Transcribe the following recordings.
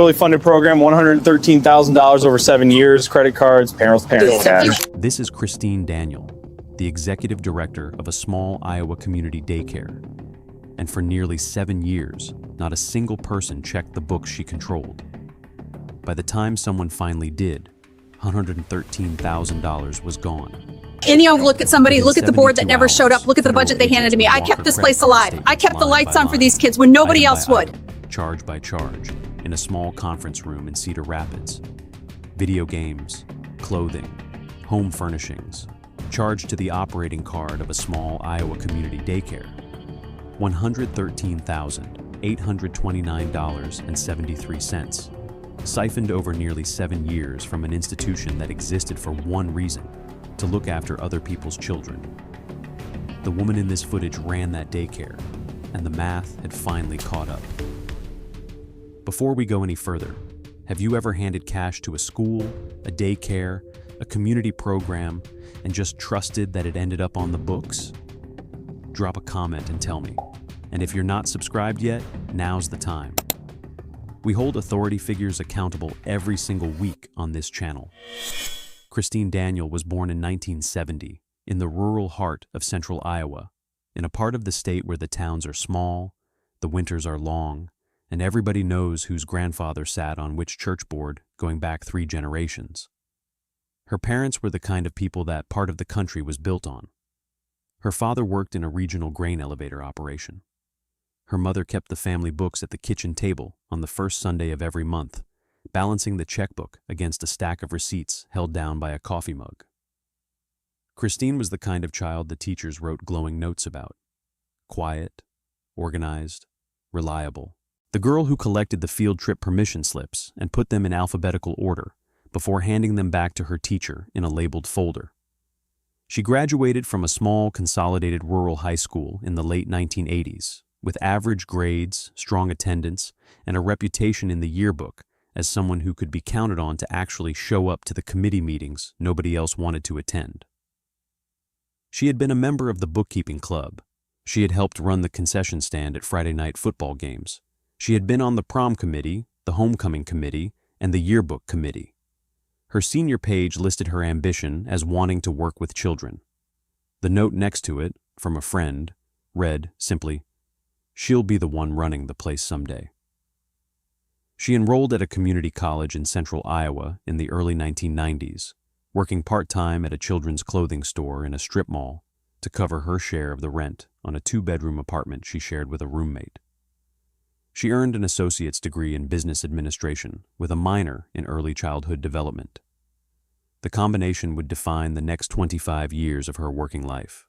Fully funded program, $113,000 over 7 years, credit cards, parents cash. This is Kristine Daniel, the executive director of a small Iowa community daycare. And for nearly 7 years, not a single person checked the books she controlled. By the time someone finally did, $113,000 was gone. And look at somebody, look at the board that never showed up, look at the budget they handed to me. I kept this place alive. I kept the lights on for these kids when nobody else would. Charge by charge, in a small conference room in Cedar Rapids. Video games, clothing, home furnishings, charged to the operating card of a small Iowa community daycare. $113,829.73, siphoned over nearly 7 years from an institution that existed for one reason: to look after other people's children. The woman in this footage ran that daycare, and the math had finally caught up. Before we go any further, have you ever handed cash to a school, a daycare, a community program, and just trusted that it ended up on the books? Drop a comment and tell me. And if you're not subscribed yet, now's the time. We hold authority figures accountable every single week on this channel. Kristine Daniel was born in 1970 in the rural heart of central Iowa, in a part of the state where the towns are small, the winters are long, and everybody knows whose grandfather sat on which church board going back 3 generations. Her parents were the kind of people that part of the country was built on. Her father worked in a regional grain elevator operation. Her mother kept the family books at the kitchen table on the first Sunday of every month, balancing the checkbook against a stack of receipts held down by a coffee mug. Kristine was the kind of child the teachers wrote glowing notes about. Quiet, organized, reliable. The girl who collected the field trip permission slips and put them in alphabetical order before handing them back to her teacher in a labeled folder. She graduated from a small, consolidated rural high school in the late 1980s, with average grades, strong attendance, and a reputation in the yearbook as someone who could be counted on to actually show up to the committee meetings nobody else wanted to attend. She had been a member of the bookkeeping club. She had helped run the concession stand at Friday night football games. She had been on the prom committee, the homecoming committee, and the yearbook committee. Her senior page listed her ambition as wanting to work with children. The note next to it, from a friend, read simply, "She'll be the one running the place someday." She enrolled at a community college in central Iowa in the early 1990s, working part-time at a children's clothing store in a strip mall to cover her share of the rent on a 2-bedroom apartment she shared with a roommate. She earned an associate's degree in business administration with a minor in early childhood development. The combination would define the next 25 years of her working life.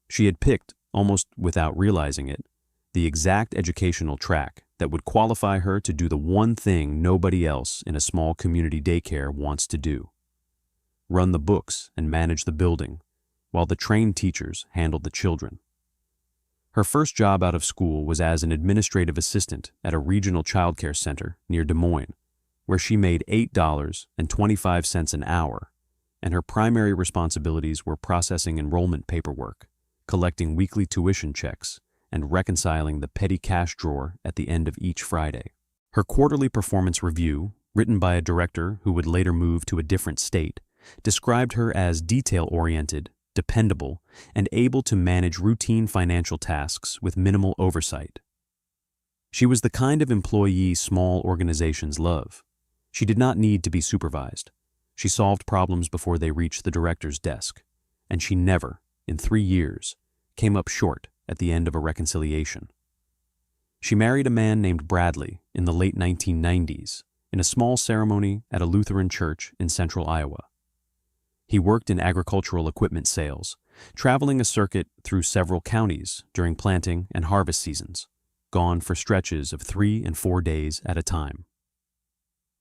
She had picked, almost without realizing it, the exact educational track that would qualify her to do the one thing nobody else in a small community daycare wants to do: run the books and manage the building, while the trained teachers handled the children. Her first job out of school was as an administrative assistant at a regional childcare center near Des Moines, where she made $8.25 an hour, and her primary responsibilities were processing enrollment paperwork, collecting weekly tuition checks, and reconciling the petty cash drawer at the end of each Friday. Her quarterly performance review, written by a director who would later move to a different state, described her as detail-oriented, dependable, and able to manage routine financial tasks with minimal oversight. She was the kind of employee small organizations love. She did not need to be supervised. She solved problems before they reached the director's desk, and she never, in 3 years, came up short at the end of a reconciliation. She married a man named Bradley in the late 1990s in a small ceremony at a Lutheran church in central Iowa. He worked in agricultural equipment sales, traveling a circuit through several counties during planting and harvest seasons, gone for stretches of 3 and 4 days at a time.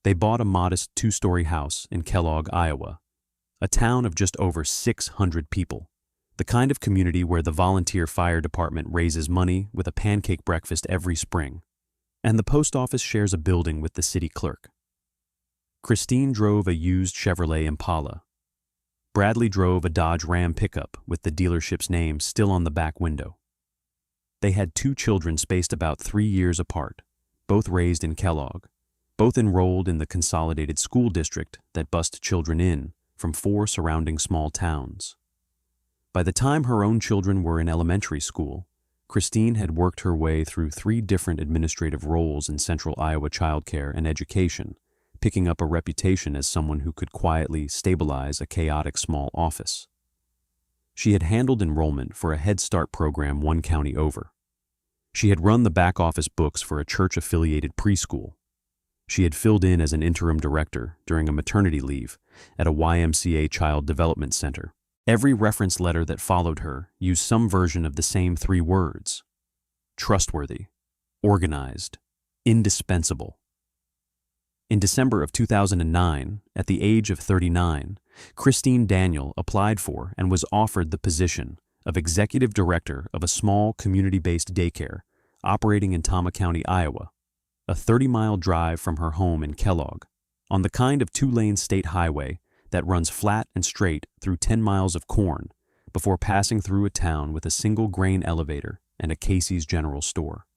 They bought a modest 2-story house in Kellogg, Iowa, a town of just over 600 people, the kind of community where the volunteer fire department raises money with a pancake breakfast every spring, and the post office shares a building with the city clerk. Kristine drove a used Chevrolet Impala. Bradley drove a Dodge Ram pickup with the dealership's name still on the back window. They had 2 children spaced about 3 years apart, both raised in Kellogg, both enrolled in the consolidated school district that bussed children in from 4 surrounding small towns. By the time her own children were in elementary school, Kristine had worked her way through 3 different administrative roles in central Iowa childcare and education, picking up a reputation as someone who could quietly stabilize a chaotic small office. She had handled enrollment for a Head Start program 1 county over. She had run the back office books for a church-affiliated preschool. She had filled in as an interim director during a maternity leave at a YMCA child development center. Every reference letter that followed her used some version of the same 3 words: trustworthy, organized, indispensable. In December of 2009, at the age of 39, Kristine Daniel applied for and was offered the position of executive director of a small community-based daycare operating in Tama County, Iowa, a 30-mile drive from her home in Kellogg, on the kind of 2-lane state highway that runs flat and straight through 10 miles of corn before passing through a town with a single grain elevator and a Casey's General Store.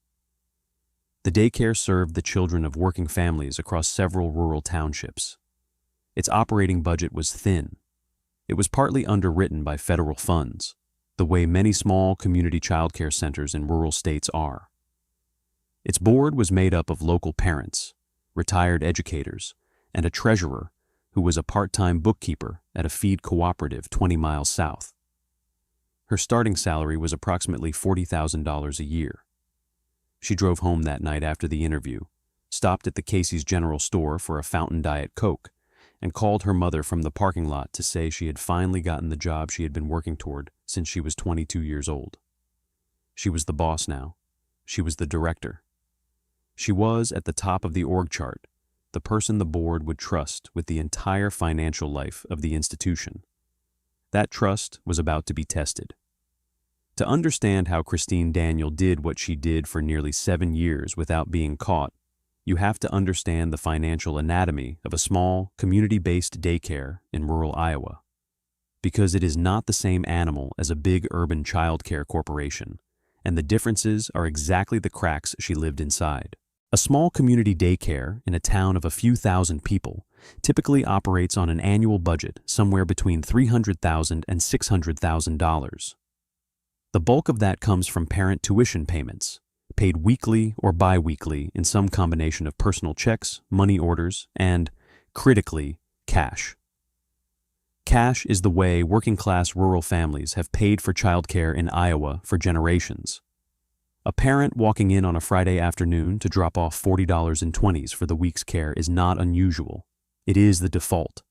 The daycare served the children of working families across several rural townships. Its operating budget was thin. It was partly underwritten by federal funds, the way many small community childcare centers in rural states are. Its board was made up of local parents, retired educators, and a treasurer who was a part-time bookkeeper at a feed cooperative 20 miles south. Her starting salary was approximately $40,000 a year. She drove home that night after the interview, stopped at the Casey's General Store for a Fountain Diet Coke, and called her mother from the parking lot to say she had finally gotten the job she had been working toward since she was 22 years old. She was the boss now. She was the director. She was at the top of the org chart, the person the board would trust with the entire financial life of the institution. That trust was about to be tested. To understand how Kristine Daniel did what she did for nearly 7 years without being caught, you have to understand the financial anatomy of a small, community-based daycare in rural Iowa. Because it is not the same animal as a big urban childcare corporation, and the differences are exactly the cracks she lived inside. A small community daycare in a town of a few thousand people typically operates on an annual budget somewhere between $300,000 and $600,000. The bulk of that comes from parent tuition payments, paid weekly or bi-weekly in some combination of personal checks, money orders, and, critically, cash. Cash is the way working-class rural families have paid for childcare in Iowa for generations. A parent walking in on a Friday afternoon to drop off $40.20 for the week's care is not unusual. It is the default.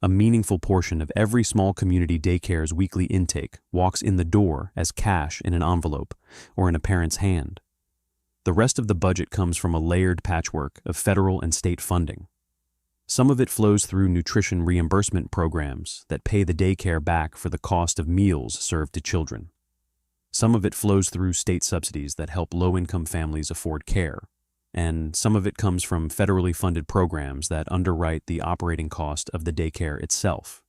A meaningful portion of every small community daycare's weekly intake walks in the door as cash in an envelope or in a parent's hand. The rest of the budget comes from a layered patchwork of federal and state funding. Some of it flows through nutrition reimbursement programs that pay the daycare back for the cost of meals served to children. Some of it flows through state subsidies that help low-income families afford care. And some of it comes from federally funded programs that underwrite the operating cost of the daycare itself.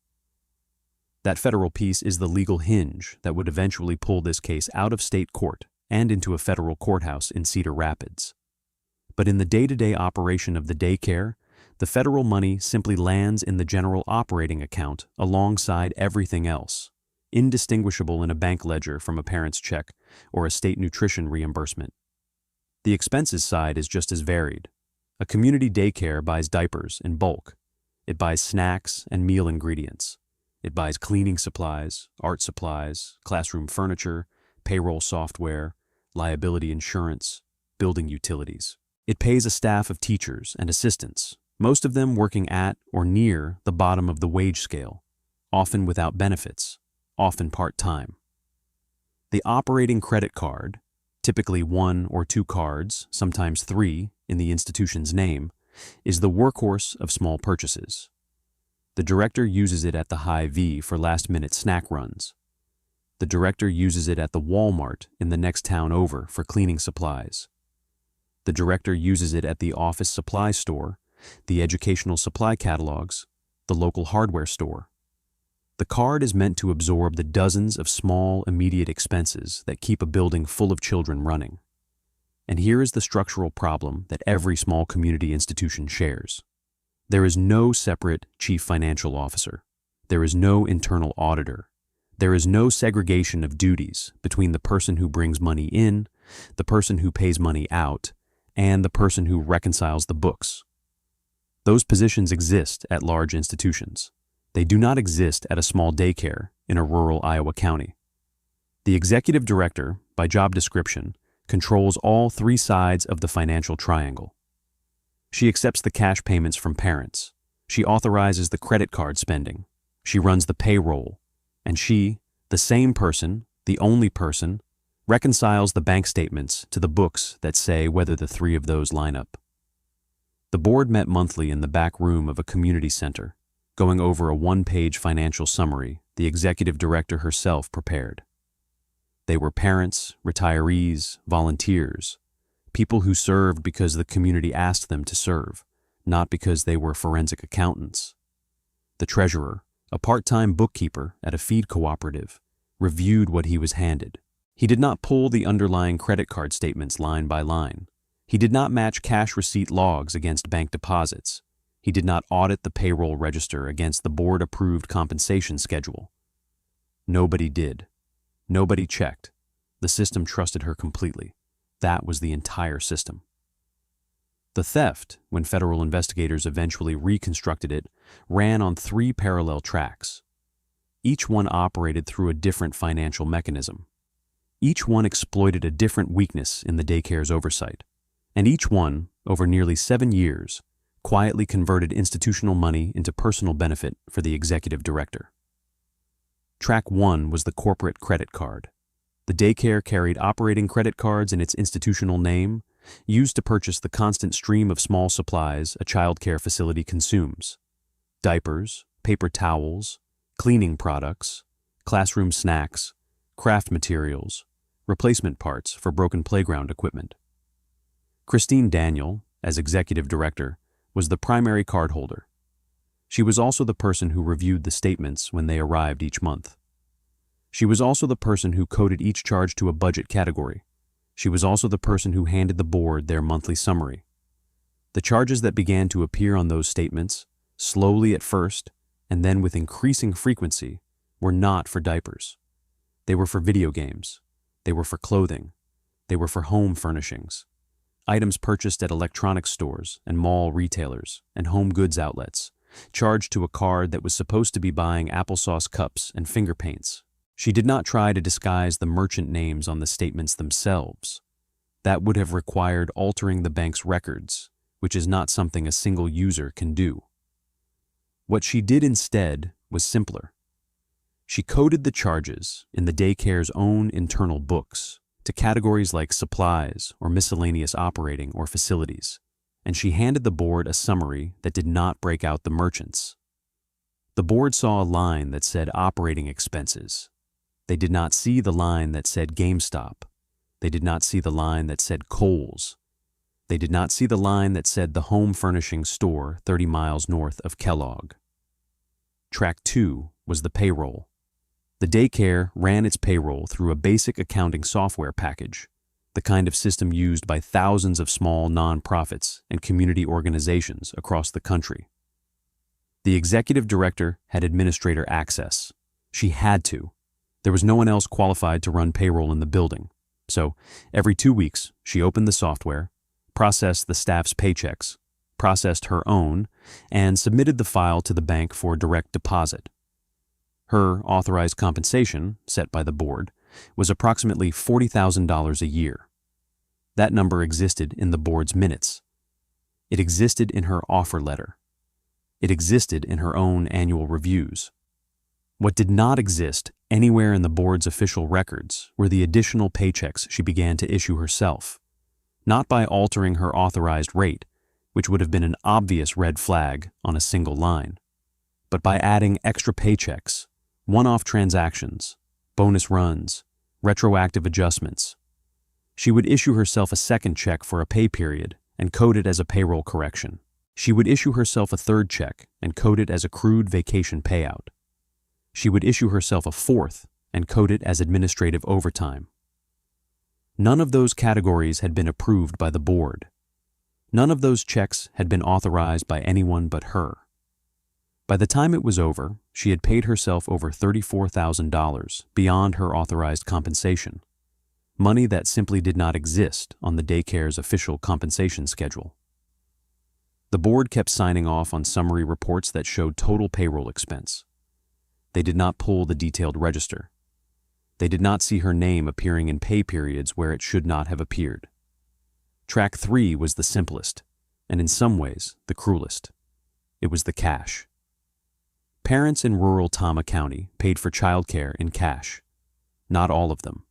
That federal piece is the legal hinge that would eventually pull this case out of state court and into a federal courthouse in Cedar Rapids. But in the day-to-day operation of the daycare, the federal money simply lands in the general operating account alongside everything else, indistinguishable in a bank ledger from a parent's check or a state nutrition reimbursement. The expenses side is just as varied. A community daycare buys diapers in bulk. It buys snacks and meal ingredients. It buys cleaning supplies, art supplies, classroom furniture, payroll software, liability insurance, building utilities. It pays a staff of teachers and assistants, most of them working at or near the bottom of the wage scale, often without benefits, often part-time. The operating credit card, typically 1 or 2 cards, sometimes 3 in the institution's name, is the workhorse of small purchases. The director uses it at the Hy-Vee for last-minute snack runs. The director uses it at the Walmart in the next town over for cleaning supplies. The director uses it at the office supply store, the educational supply catalogs, the local hardware store. The card is meant to absorb the dozens of small, immediate expenses that keep a building full of children running. And here is the structural problem that every small community institution shares. There is no separate chief financial officer. There is no internal auditor. There is no segregation of duties between the person who brings money in, the person who pays money out, and the person who reconciles the books. Those positions exist at large institutions. They do not exist at a small daycare in a rural Iowa county. The executive director, by job description, controls all three sides of the financial triangle. She accepts the cash payments from parents. She authorizes the credit card spending. She runs the payroll. And she, the same person, the only person, reconciles the bank statements to the books that say whether the three of those line up. The board met monthly in the back room of a community center, going over a one-page financial summary the executive director herself prepared. They were parents, retirees, volunteers, people who served because the community asked them to serve, not because they were forensic accountants. The treasurer, a part-time bookkeeper at a feed cooperative, reviewed what he was handed. He did not pull the underlying credit card statements line by line. He did not match cash receipt logs against bank deposits. He did not audit the payroll register against the board-approved compensation schedule. Nobody did. Nobody checked. The system trusted her completely. That was the entire system. The theft, when federal investigators eventually reconstructed it, ran on three parallel tracks. Each one operated through a different financial mechanism. Each one exploited a different weakness in the daycare's oversight. And each one, over nearly 7 years, quietly converted institutional money into personal benefit for the executive director. Track 1 was the corporate credit card. The daycare carried operating credit cards in its institutional name, used to purchase the constant stream of small supplies a childcare facility consumes: diapers, paper towels, cleaning products, classroom snacks, craft materials, replacement parts for broken playground equipment. Kristine Daniel, as executive director, was the primary cardholder. She was also the person who reviewed the statements when they arrived each month. She was also the person who coded each charge to a budget category. She was also the person who handed the board their monthly summary. The charges that began to appear on those statements, slowly at first, and then with increasing frequency, were not for diapers. They were for video games. They were for clothing. They were for home furnishings. Items purchased at electronics stores and mall retailers and home goods outlets, charged to a card that was supposed to be buying applesauce cups and finger paints. She did not try to disguise the merchant names on the statements themselves. That would have required altering the bank's records, which is not something a single user can do. What she did instead was simpler. She coded the charges in the daycare's own internal books to categories like supplies or miscellaneous operating or facilities, and she handed the board a summary that did not break out the merchants. The board saw a line that said operating expenses. They did not see the line that said GameStop. They did not see the line that said Kohl's. They did not see the line that said the home furnishings store 30 miles north of Kellogg. Track 2 was the payroll. The daycare ran its payroll through a basic accounting software package, the kind of system used by thousands of small nonprofits and community organizations across the country. The executive director had administrator access. She had to. There was no one else qualified to run payroll in the building. So, every 2 weeks, she opened the software, processed the staff's paychecks, processed her own, and submitted the file to the bank for direct deposit. Her authorized compensation, set by the board, was approximately $40,000 a year. That number existed in the board's minutes. It existed in her offer letter. It existed in her own annual reviews. What did not exist anywhere in the board's official records were the additional paychecks she began to issue herself, not by altering her authorized rate, which would have been an obvious red flag on a single line, but by adding extra paychecks, one-off transactions, bonus runs, retroactive adjustments. She would issue herself a second check for a pay period and code it as a payroll correction. She would issue herself a third check and code it as accrued vacation payout. She would issue herself a fourth and code it as administrative overtime. None of those categories had been approved by the board. None of those checks had been authorized by anyone but her. By the time it was over, she had paid herself over $34,000 beyond her authorized compensation, money that simply did not exist on the daycare's official compensation schedule. The board kept signing off on summary reports that showed total payroll expense. They did not pull the detailed register. They did not see her name appearing in pay periods where it should not have appeared. Track 3 was the simplest, and in some ways, the cruelest. It was the cash. Parents in rural Tama County paid for childcare in cash. Not all of them,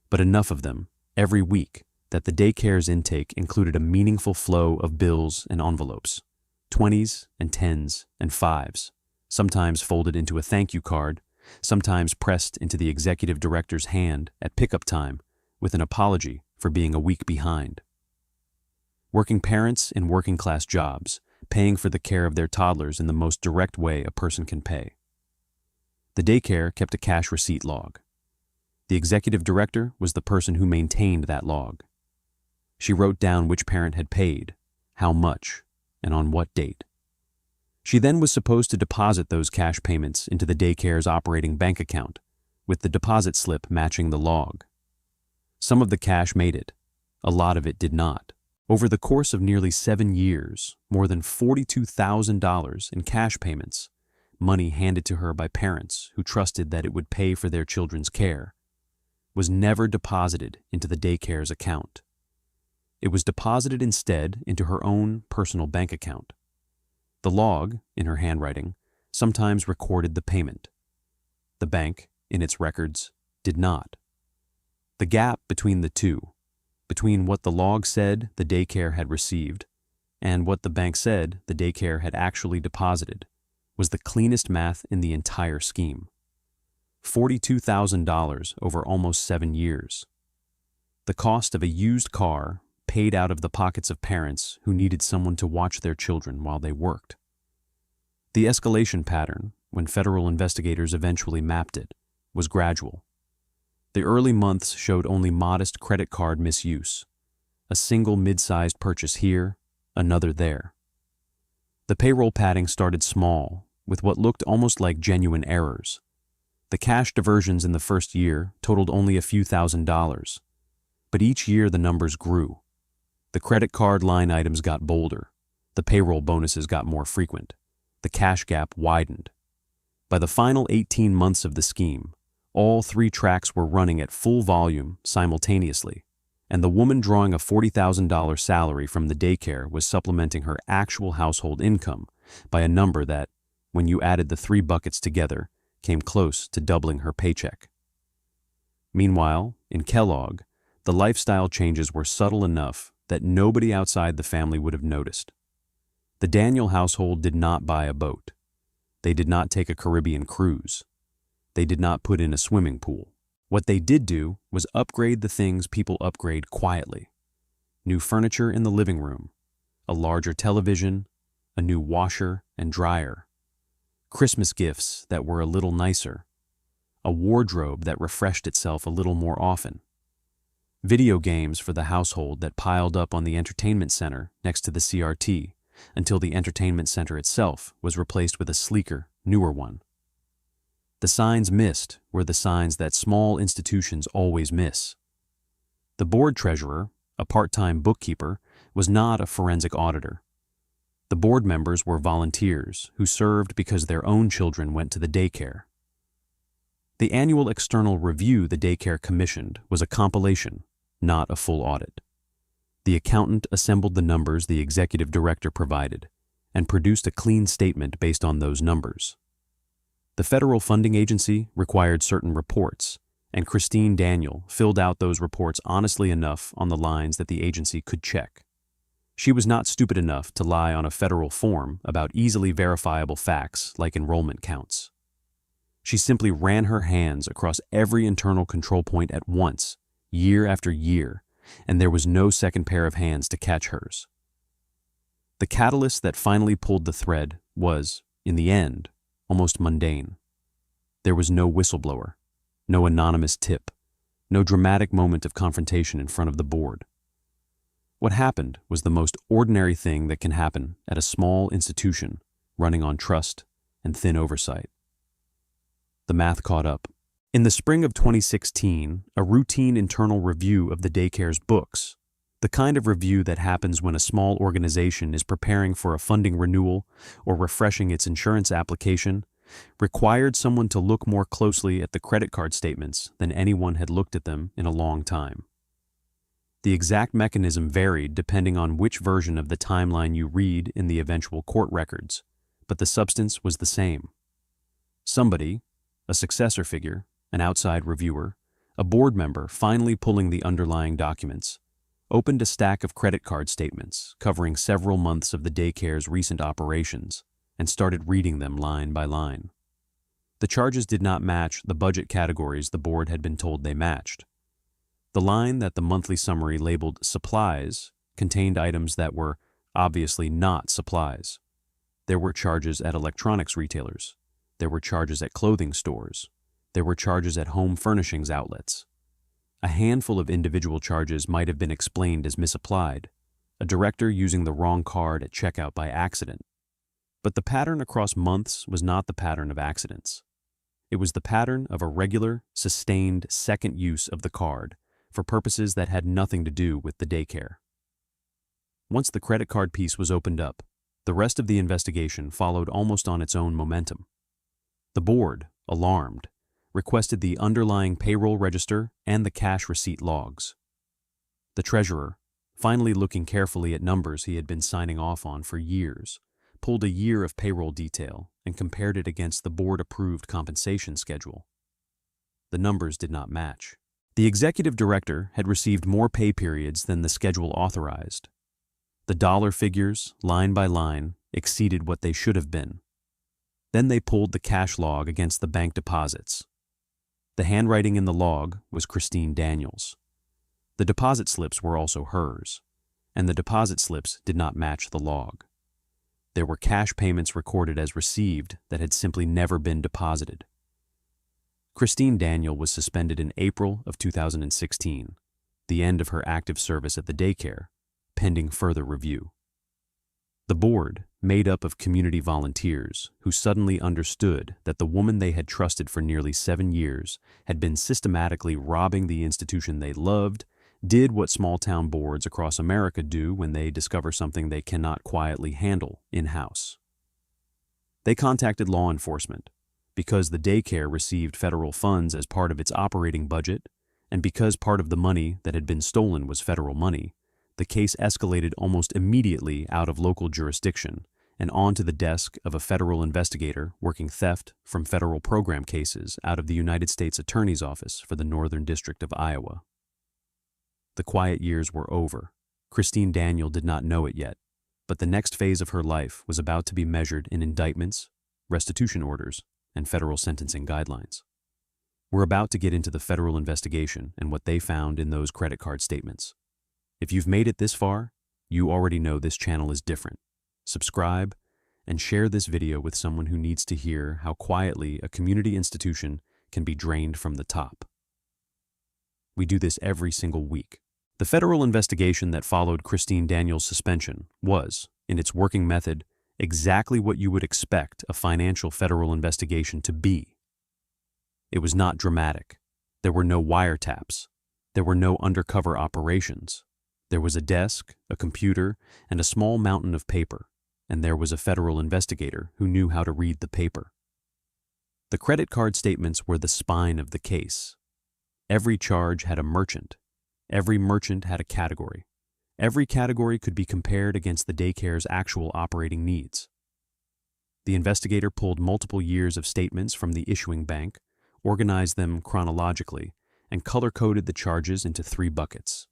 but enough of them, every week, that the daycare's intake included a meaningful flow of bills and envelopes, 20s and 10s and 5s, sometimes folded into a thank you card, sometimes pressed into the executive director's hand at pickup time with an apology for being a week behind. Working parents in working-class jobs, paying for the care of their toddlers in the most direct way a person can pay. The daycare kept a cash receipt log. The executive director was the person who maintained that log. She wrote down which parent had paid, how much, and on what date. She then was supposed to deposit those cash payments into the daycare's operating bank account, with the deposit slip matching the log. Some of the cash made it, a lot of it did not. Over the course of nearly 7 years, more than $42,000 in cash payments, money handed to her by parents who trusted that it would pay for their children's care, was never deposited into the daycare's account. It was deposited instead into her own personal bank account. The log, in her handwriting, sometimes recorded the payment. The bank, in its records, did not. The gap between the two, between what the log said the daycare had received and what the bank said the daycare had actually deposited, was the cleanest math in the entire scheme. $42,000 over almost 7 years. The cost of a used car paid out of the pockets of parents who needed someone to watch their children while they worked. The escalation pattern, when federal investigators eventually mapped it, was gradual. The early months showed only modest credit card misuse, a single mid-sized purchase here, another there. The payroll padding started small, with what looked almost like genuine errors. The cash diversions in the first year totaled only a few $1,000s, but each year the numbers grew. The credit card line items got bolder, the payroll bonuses got more frequent, the cash gap widened. By the final 18 months of the scheme, all 3 tracks were running at full volume simultaneously, and the woman drawing a $40,000 salary from the daycare was supplementing her actual household income by a number that, when you added the 3 buckets together, came close to doubling her paycheck. Meanwhile, in Kellogg, the lifestyle changes were subtle enough that nobody outside the family would have noticed. The Daniel household did not buy a boat. They did not take a Caribbean cruise. They did not put in a swimming pool. What they did do was upgrade the things people upgrade quietly. New furniture in the living room, a larger television, a new washer and dryer, Christmas gifts that were a little nicer, a wardrobe that refreshed itself a little more often, video games for the household that piled up on the entertainment center next to the CRT until the entertainment center itself was replaced with a sleeker, newer one. The signs missed were the signs that small institutions always miss. The board treasurer, a part-time bookkeeper, was not a forensic auditor. The board members were volunteers who served because their own children went to the daycare. The annual external review the daycare commissioned was a compilation, not a full audit. The accountant assembled the numbers the executive director provided and produced a clean statement based on those numbers. The federal funding agency required certain reports, and Kristine Daniel filled out those reports honestly enough on the lines that the agency could check. She was not stupid enough to lie on a federal form about easily verifiable facts like enrollment counts. She simply ran her hands across every internal control point at once, year after year, and there was no second pair of hands to catch hers. The catalyst that finally pulled the thread was, in the end, almost mundane. There was no whistleblower, no anonymous tip, No dramatic moment of confrontation in front of the board. What happened was the most ordinary thing that can happen at a small institution running on trust and thin oversight. The math caught up. In the spring of 2016, a routine internal review of the daycare's books, the kind of review that happens when a small organization is preparing for a funding renewal or refreshing its insurance application, required someone to look more closely at the credit card statements than anyone had looked at them in a long time. The exact mechanism varied depending on which version of the timeline you read in the eventual court records, but the substance was the same. Somebody, a successor figure, an outside reviewer, a board member finally pulling the underlying documents, opened a stack of credit card statements covering several months of the daycare's recent operations and started reading them line by line. The charges did not match the budget categories the board had been told they matched. The line that the monthly summary labeled supplies contained items that were obviously not supplies. There were charges at electronics retailers. There were charges at clothing stores. There were charges at home furnishings outlets. A handful of individual charges might have been explained as misapplied, a director using the wrong card at checkout by accident. But the pattern across months was not the pattern of accidents. It was the pattern of a regular, sustained second use of the card for purposes that had nothing to do with the daycare. Once the credit card piece was opened up, the rest of the investigation followed almost on its own momentum. The board, alarmed, requested the underlying payroll register and the cash receipt logs. The treasurer, finally looking carefully at numbers he had been signing off on for years, pulled a year of payroll detail and compared it against the board-approved compensation schedule. The numbers did not match. The executive director had received more pay periods than the schedule authorized. The dollar figures, line by line, exceeded what they should have been. Then they pulled the cash log against the bank deposits. The handwriting in the log was Kristine Daniel's. The deposit slips were also hers, and the deposit slips did not match the log. There were cash payments recorded as received that had simply never been deposited. Kristine Daniel was suspended in April of 2016, the end of her active service at the daycare, pending further review. The board, made up of community volunteers who suddenly understood that the woman they had trusted for nearly 7 years had been systematically robbing the institution they loved, did what small-town boards across America do when they discover something they cannot quietly handle in-house. They contacted law enforcement because the daycare received federal funds as part of its operating budget, and because part of the money that had been stolen was federal money. The case escalated almost immediately out of local jurisdiction and onto the desk of a federal investigator working theft from federal program cases out of the United States Attorney's Office for the Northern District of Iowa. The quiet years were over. Kristine Daniel did not know it yet, but the next phase of her life was about to be measured in indictments, restitution orders, and federal sentencing guidelines. We're about to get into the federal investigation and what they found in those credit card statements. If you've made it this far, you already know this channel is different. Subscribe and share this video with someone who needs to hear how quietly a community institution can be drained from the top. We do this every single week. The federal investigation that followed Kristine Daniel's suspension was, in its working method, exactly what you would expect a financial federal investigation to be. It was not dramatic. There were no wiretaps. There were no undercover operations. There was a desk, a computer, and a small mountain of paper, and there was a federal investigator who knew how to read the paper. The credit card statements were the spine of the case. Every charge had a merchant. Every merchant had a category. Every category could be compared against the daycare's actual operating needs. The investigator pulled multiple years of statements from the issuing bank, organized them chronologically, and color-coded the charges into 3 buckets.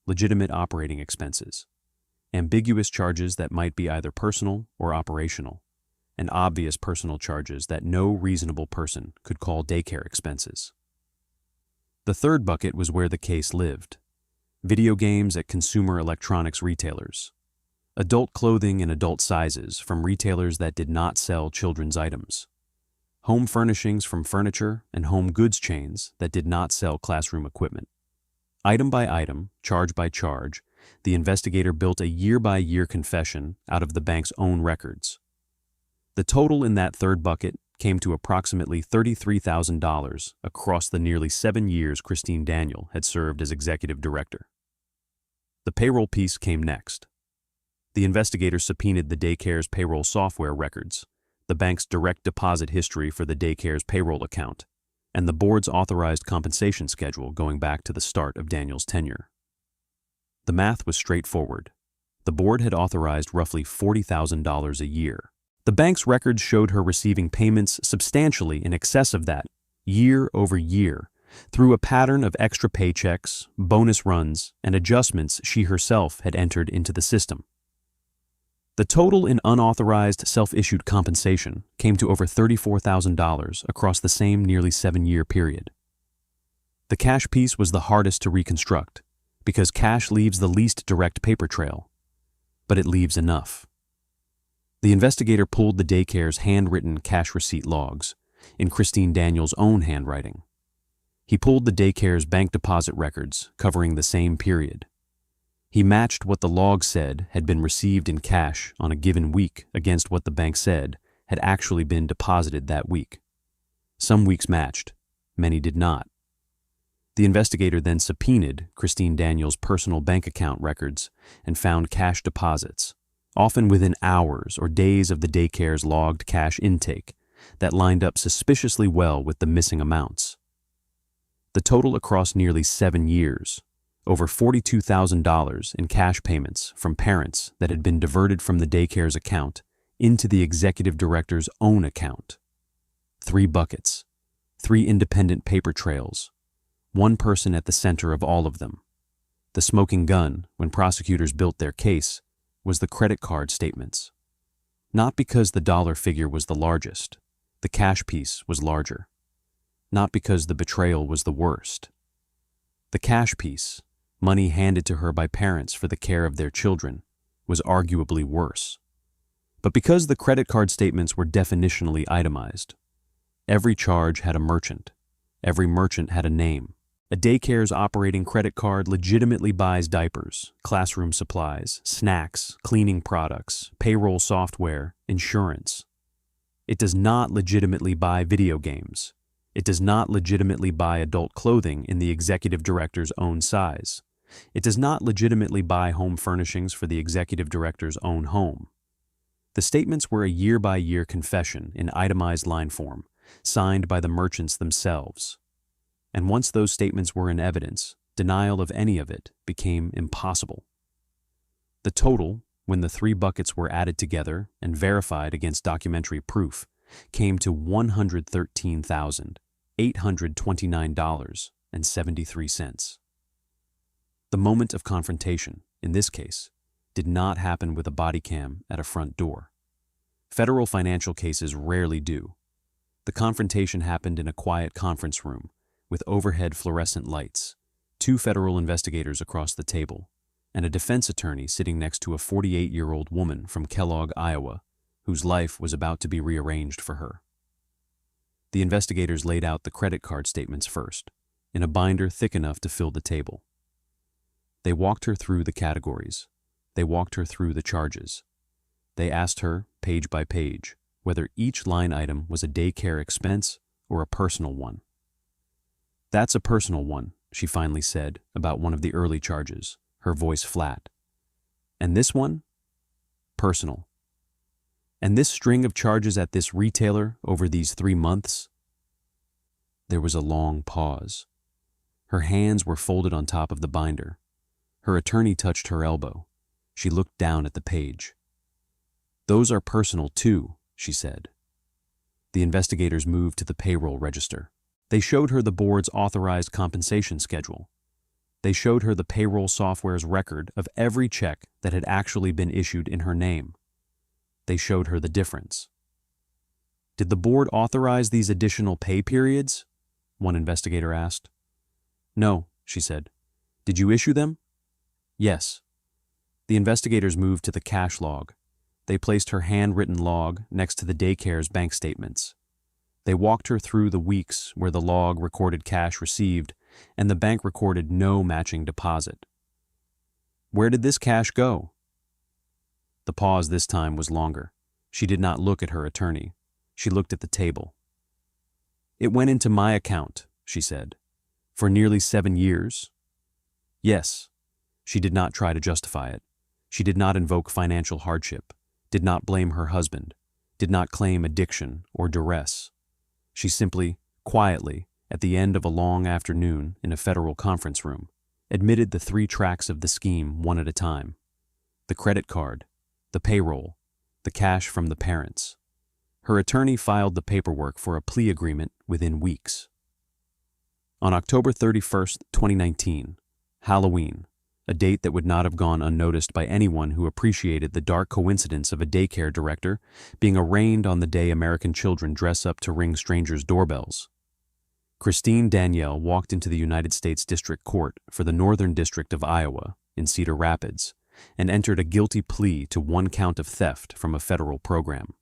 Legitimate operating expenses, ambiguous charges that might be either personal or operational, and obvious personal charges that no reasonable person could call daycare expenses. The third bucket was where the case lived: video games at consumer electronics retailers, adult clothing in adult sizes from retailers that did not sell children's items, home furnishings from furniture and home goods chains that did not sell classroom equipment. Item by item, charge by charge, the investigator built a year-by-year confession out of the bank's own records. The total in that third bucket came to approximately $33,000 across the nearly 7 years Kristine Daniel had served as executive director. The payroll piece came next. The investigator subpoenaed the Daycare's payroll software records, the bank's direct deposit history for the Daycare's payroll account, and the board's authorized compensation schedule going back to the start of Daniel's tenure. The math was straightforward. The board had authorized roughly $40,000 a year. The bank's records showed her receiving payments substantially in excess of that, year over year, through a pattern of extra paychecks, bonus runs, and adjustments she herself had entered into the system. The total in unauthorized self-issued compensation came to over $34,000 across the same nearly 7-year period. The cash piece was the hardest to reconstruct because cash leaves the least direct paper trail, but it leaves enough. The investigator pulled the Daycare's handwritten cash receipt logs in Kristine Daniel's own handwriting. He pulled the Daycare's bank deposit records covering the same period. He matched what the log said had been received in cash on a given week against what the bank said had actually been deposited that week. Some weeks matched, many did not. The investigator then subpoenaed Kristine Daniel's personal bank account records and found cash deposits, often within hours or days of the Daycare's logged cash intake, that lined up suspiciously well with the missing amounts. The total across nearly 7 years, over $42,000 in cash payments from parents that had been diverted from the Daycare's account into the executive director's own account. 3 buckets, 3 independent paper trails, one person at the center of all of them. The smoking gun, when prosecutors built their case, was the credit card statements. Not because the dollar figure was the largest, the cash piece was larger. Not because the betrayal was the worst. The cash piece, money handed to her by parents for the care of their children, was arguably worse. But because the credit card statements were definitionally itemized, every charge had a merchant. Every merchant had a name. A Daycare's operating credit card legitimately buys diapers, classroom supplies, snacks, cleaning products, payroll software, insurance. It does not legitimately buy video games. It does not legitimately buy adult clothing in the executive director's own size. It does not legitimately buy home furnishings for the executive director's own home. The statements were a year-by-year confession in itemized line form, signed by the merchants themselves. And once those statements were in evidence, denial of any of it became impossible. The total, when the 3 buckets were added together and verified against documentary proof, came to $113,829.73. The moment of confrontation, in this case, did not happen with a body cam at a front door. Federal financial cases rarely do. The confrontation happened in a quiet conference room with overhead fluorescent lights, 2 federal investigators across the table, and a defense attorney sitting next to a 48-year-old woman from Kellogg, Iowa, whose life was about to be rearranged for her. The investigators laid out the credit card statements first, in a binder thick enough to fill the table. They walked her through the categories. They walked her through the charges. They asked her, page by page, whether each line item was a Daycare expense or a personal one. "That's a personal one," she finally said about one of the early charges, her voice flat. "And this one? Personal. And this string of charges at this retailer over these 3 months?" There was a long pause. Her hands were folded on top of the binder. Her attorney touched her elbow. She looked down at the page. "Those are personal too," she said. The investigators moved to the payroll register. They showed her the board's authorized compensation schedule. They showed her the payroll software's record of every check that had actually been issued in her name. They showed her the difference. "Did the board authorize these additional pay periods?" one investigator asked. "No," she said. "Did you issue them?" "Yes." The investigators moved to the cash log. They placed her handwritten log next to the Daycare's bank statements. They walked her through the weeks where the log recorded cash received and the bank recorded no matching deposit. Where did this cash go? The pause this time was longer. She did not look at her attorney. She looked at the table. It went into my account, she said. For nearly 7 years? Yes. She did not try to justify it. She did not invoke financial hardship, did not blame her husband, did not claim addiction or duress. She simply, quietly, at the end of a long afternoon in a federal conference room, admitted the 3 tracks of the scheme one at a time. The credit card, the payroll, the cash from the parents. Her attorney filed the paperwork for a plea agreement within weeks. On October 31st, 2019, Halloween, a date that would not have gone unnoticed by anyone who appreciated the dark coincidence of a daycare director being arraigned on the day American children dress up to ring strangers' doorbells. Kristine Daniel walked into the United States District Court for the Northern District of Iowa in Cedar Rapids and entered a guilty plea to 1 count of theft from a federal program.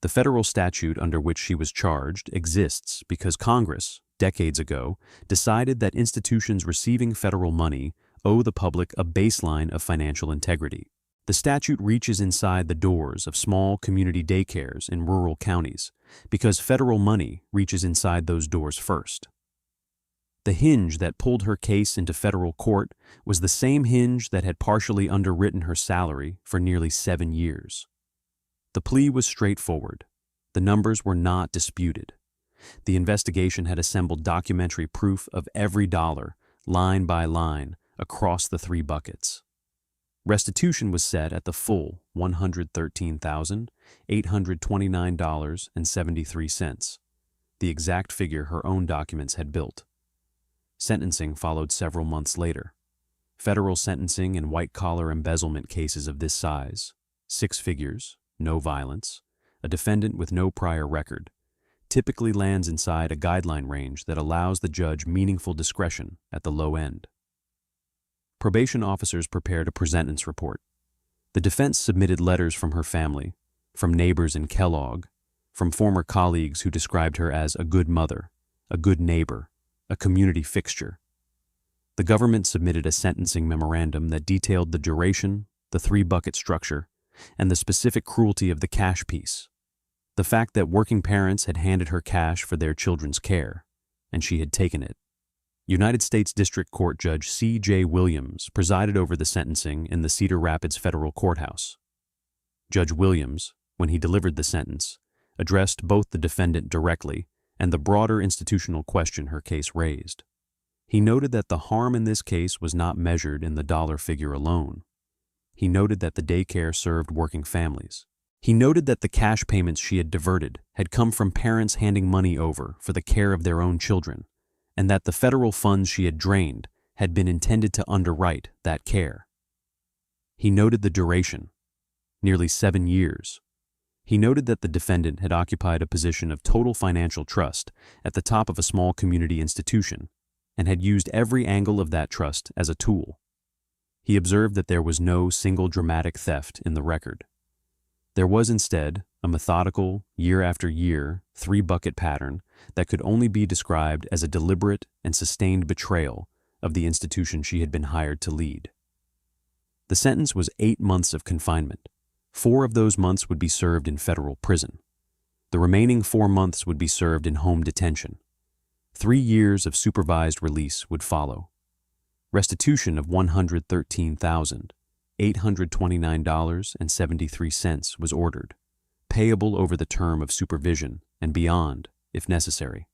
The federal statute under which she was charged exists because Congress, decades ago, decided that institutions receiving federal money owe the public a baseline of financial integrity. The statute reaches inside the doors of small community daycares in rural counties because federal money reaches inside those doors first. The hinge that pulled her case into federal court was the same hinge that had partially underwritten her salary for nearly 7 years. The plea was straightforward. The numbers were not disputed. The investigation had assembled documentary proof of every dollar, line by line, across the 3 buckets. Restitution was set at the full $113,829.73, the exact figure her own documents had built. Sentencing followed several months later. Federal sentencing in white-collar embezzlement cases of this size, 6 figures, no violence, a defendant with no prior record, typically lands inside a guideline range that allows the judge meaningful discretion at the low end. Probation officers prepared a presentence report. The defense submitted letters from her family, from neighbors in Kellogg, from former colleagues who described her as a good mother, a good neighbor, a community fixture. The government submitted a sentencing memorandum that detailed the duration, the 3-bucket structure, and the specific cruelty of the cash piece. The fact that working parents had handed her cash for their children's care, and she had taken it. United States District Court Judge C.J. Williams presided over the sentencing in the Cedar Rapids Federal Courthouse. Judge Williams, when he delivered the sentence, addressed both the defendant directly and the broader institutional question her case raised. He noted that the harm in this case was not measured in the dollar figure alone. He noted that the daycare served working families. He noted that the cash payments she had diverted had come from parents handing money over for the care of their own children, and that the federal funds she had drained had been intended to underwrite that care. He noted the duration, nearly 7 years. He noted that the defendant had occupied a position of total financial trust at the top of a small community institution and had used every angle of that trust as a tool. He observed that there was no single dramatic theft in the record. There was instead a methodical, year-after-year, 3-bucket pattern that could only be described as a deliberate and sustained betrayal of the institution she had been hired to lead. The sentence was 8 months of confinement. 4 of those months would be served in federal prison. The remaining 4 months would be served in home detention. 3 years of supervised release would follow. Restitution of $113,829.73 was ordered, payable over the term of supervision and beyond, if necessary.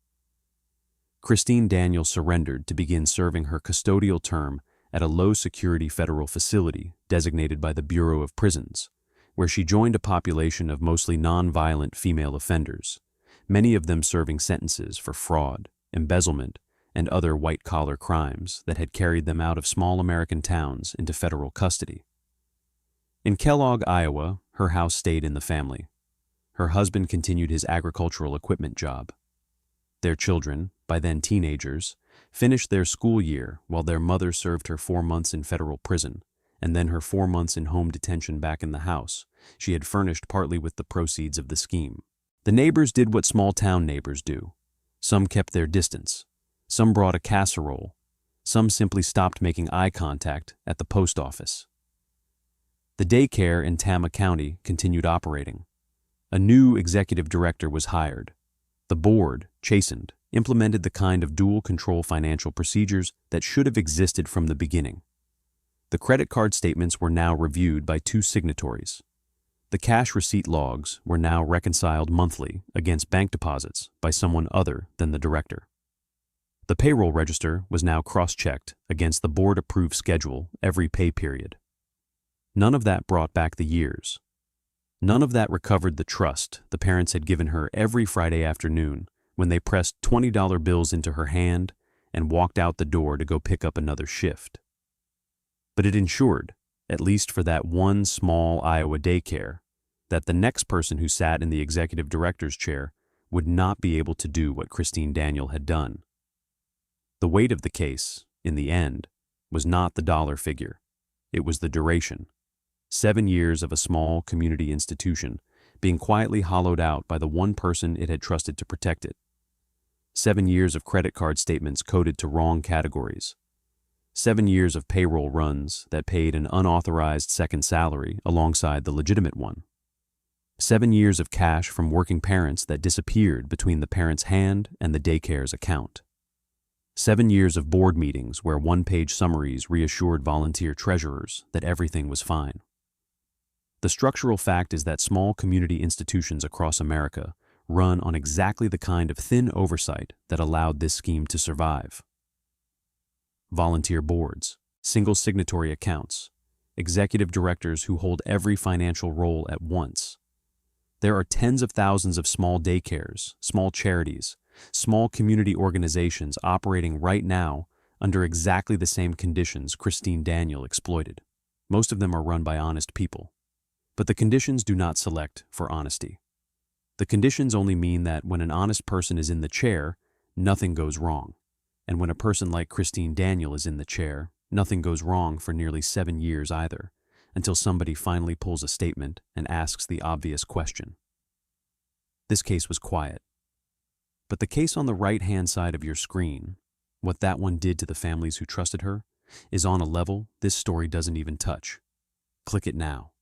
Kristine Daniel surrendered to begin serving her custodial term at a low-security federal facility designated by the Bureau of Prisons, where she joined a population of mostly non-violent female offenders, many of them serving sentences for fraud, embezzlement, and other white-collar crimes that had carried them out of small American towns into federal custody. In Kellogg, Iowa, her house stayed in the family. Her husband continued his agricultural equipment job. Their children, by then teenagers, finished their school year while their mother served her 4 months in federal prison, and then her 4 months in home detention back in the house she had furnished partly with the proceeds of the scheme. The neighbors did what small-town neighbors do. Some kept their distance. Some brought a casserole. Some simply stopped making eye contact at the post office. The daycare in Tama County continued operating. A new executive director was hired. The board, chastened, implemented the kind of dual-control financial procedures that should have existed from the beginning. The credit card statements were now reviewed by 2 signatories. The cash receipt logs were now reconciled monthly against bank deposits by someone other than the director. The payroll register was now cross-checked against the board-approved schedule every pay period. None of that brought back the years. None of that recovered the trust the parents had given her every Friday afternoon when they pressed $20 bills into her hand and walked out the door to go pick up another shift. But it ensured, at least for that one small Iowa daycare, that the next person who sat in the executive director's chair would not be able to do what Kristine Daniel had done. The weight of the case, in the end, was not the dollar figure. It was the duration. 7 years of a small community institution being quietly hollowed out by the one person it had trusted to protect it. 7 years of credit card statements coded to wrong categories. 7 years of payroll runs that paid an unauthorized second salary alongside the legitimate one. 7 years of cash from working parents that disappeared between the parent's hand and the daycare's account. 7 years of board meetings where one-page summaries reassured volunteer treasurers that everything was fine. The structural fact is that small community institutions across America run on exactly the kind of thin oversight that allowed this scheme to survive. Volunteer boards, single signatory accounts, executive directors who hold every financial role at once. There are tens of thousands of small daycares, small charities, small community organizations operating right now under exactly the same conditions Kristine Daniel exploited. Most of them are run by honest people. But the conditions do not select for honesty. The conditions only mean that when an honest person is in the chair, nothing goes wrong. And when a person like Kristine Daniel is in the chair, nothing goes wrong for nearly 7 years either, until somebody finally pulls a statement and asks the obvious question. This case was quiet. But the case on the right-hand side of your screen, what that one did to the families who trusted her, is on a level this story doesn't even touch. Click it now.